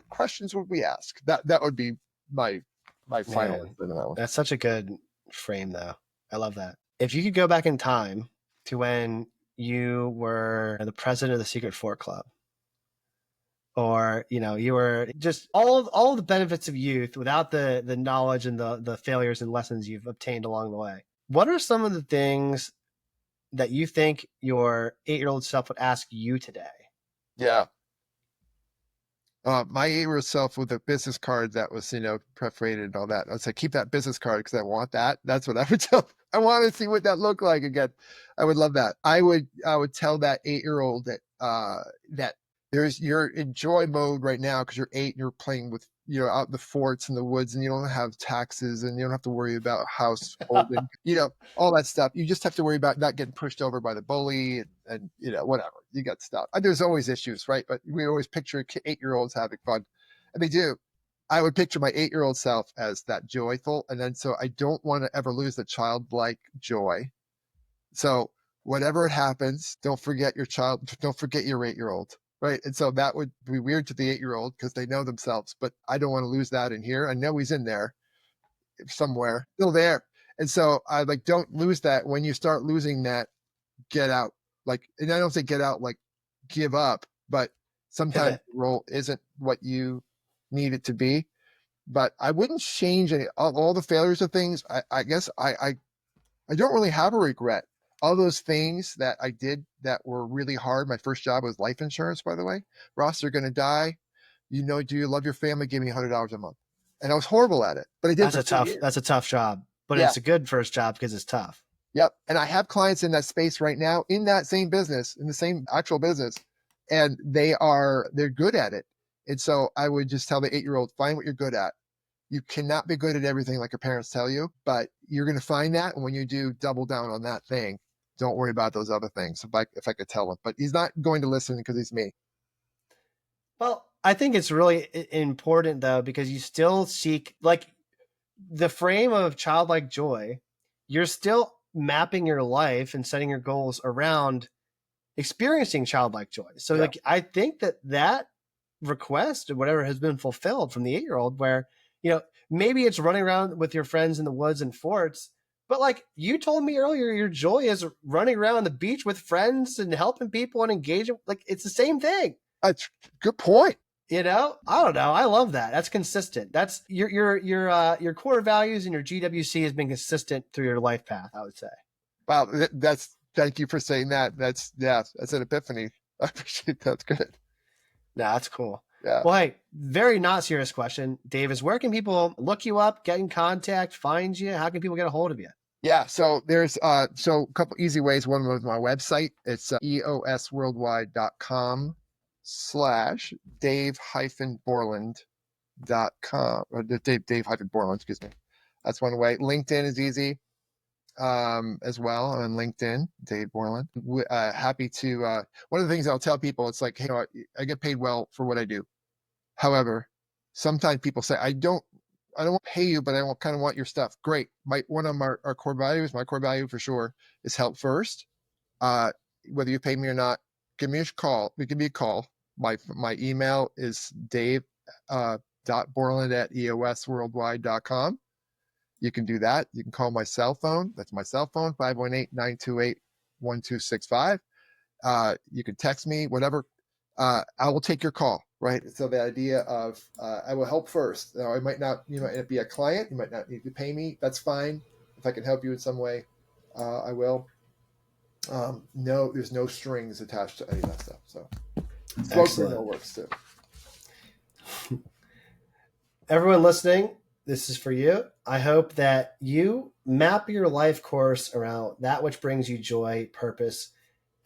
questions would we ask? That would be my final. That's such a good frame, though. I love that. If you could go back in time to when you were the president of the Secret Four Club, or you were just all the benefits of youth without the knowledge and the failures and lessons you've obtained along the way, what are some of the things that you think your 8-year-old self would ask you today? Yeah. My 8-year-old self with a business card that was, perforated and all that. I'd say, keep that business card because I want that. That's what I would tell. I want to see what that looked like again. I would love that. I would tell that 8-year-old that you're in joy mode right now because you're 8 and you're playing with, out in the forts and the woods, and you don't have taxes and you don't have to worry about household and, all that stuff. You just have to worry about not getting pushed over by the bully and whatever. You got stuff. There's always issues, right? But we always picture 8-year-olds having fun, and they do. I would picture my 8-year-old self as that joyful. And then, so I don't want to ever lose the childlike joy. So whatever it happens, don't forget your child, don't forget your 8-year-old. Right. And so that would be weird to the 8-year-old because they know themselves, but I don't want to lose that in here. I know he's in there somewhere, still there. And so I like, don't lose that. When you start losing that, get out. Like, and I don't say get out, like give up, but sometimes Pivot. the role isn't what you need it to be. But I wouldn't change any, all the failures of things. I guess I don't really have a regret. All those things that I did that were really hard. My first job was life insurance, by the way. Ross, you're going to die. You know, do you love your family? Give me $100 a month. And I was horrible at it, but I did for 2 years. That's a tough job, but Yeah. it's a good first job because it's tough. Yep. And I have clients in that space right now, in that same business, in the same actual business, and they're good at it. And so I would just tell the 8-year-old, find what you're good at. You cannot be good at everything like your parents tell you, but you're going to find that. And when you do, double down on that thing. Don't worry about those other things. If I could tell him, but he's not going to listen because he's me. Well, I think it's really important though, because you still seek like the frame of childlike joy. You're still mapping your life and setting your goals around experiencing childlike joy. So Yeah. like, I think that request or whatever has been fulfilled from the 8-year-old where, maybe it's running around with your friends in the woods and forts, but like you told me earlier, your joy is running around the beach with friends and helping people and engaging. Like it's the same thing. That's a good point. I don't know. I love that. That's consistent. That's your core values and your GWC has been consistent through your life path, I would say. Wow. Thank you for saying that. That's an epiphany. I appreciate that. That's good. No, that's cool. Yeah. Well, hey, very not serious question. Davis, where can people look you up, get in contact, find you? How can people get a hold of you? Yeah, so there's a couple easy ways. One was my website. It's eosworldwide.com/Dave-Borland.com or Dave-Borland, excuse me. That's one way. LinkedIn is easy as well on LinkedIn, Dave Borland. Happy to one of the things I'll tell people, it's like, hey, I get paid well for what I do. However, sometimes people say, I don't want to pay you, but I kind of want your stuff. Great. One of our core values, my core value for sure, is help first. Whether you pay me or not, give me a call. Give me a call. My email is dave.borland@eosworldwide.com. You can do that. You can call my cell phone. That's my cell phone, 518-928-1265. You can text me, whatever. I will take your call, right? So the idea of I will help first. Now, I might not, be a client. You might not need to pay me. That's fine. If I can help you in some way, I will. No, there's no strings attached to any of that stuff. So Excellent. Works too. Everyone listening, this is for you. I hope that you map your life course around that which brings you joy, purpose,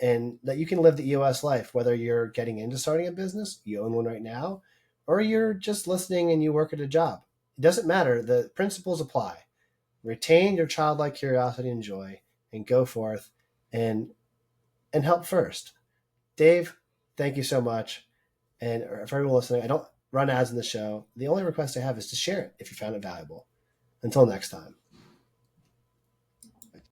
and that you can live the EOS life, whether you're getting into starting a business, you own one right now, or you're just listening and you work at a job. It doesn't matter. The principles apply. Retain your childlike curiosity and joy and go forth and help first. Dave, thank you so much. And for everyone listening, I don't run ads in the show. The only request I have is to share it if you found it valuable. Until next time.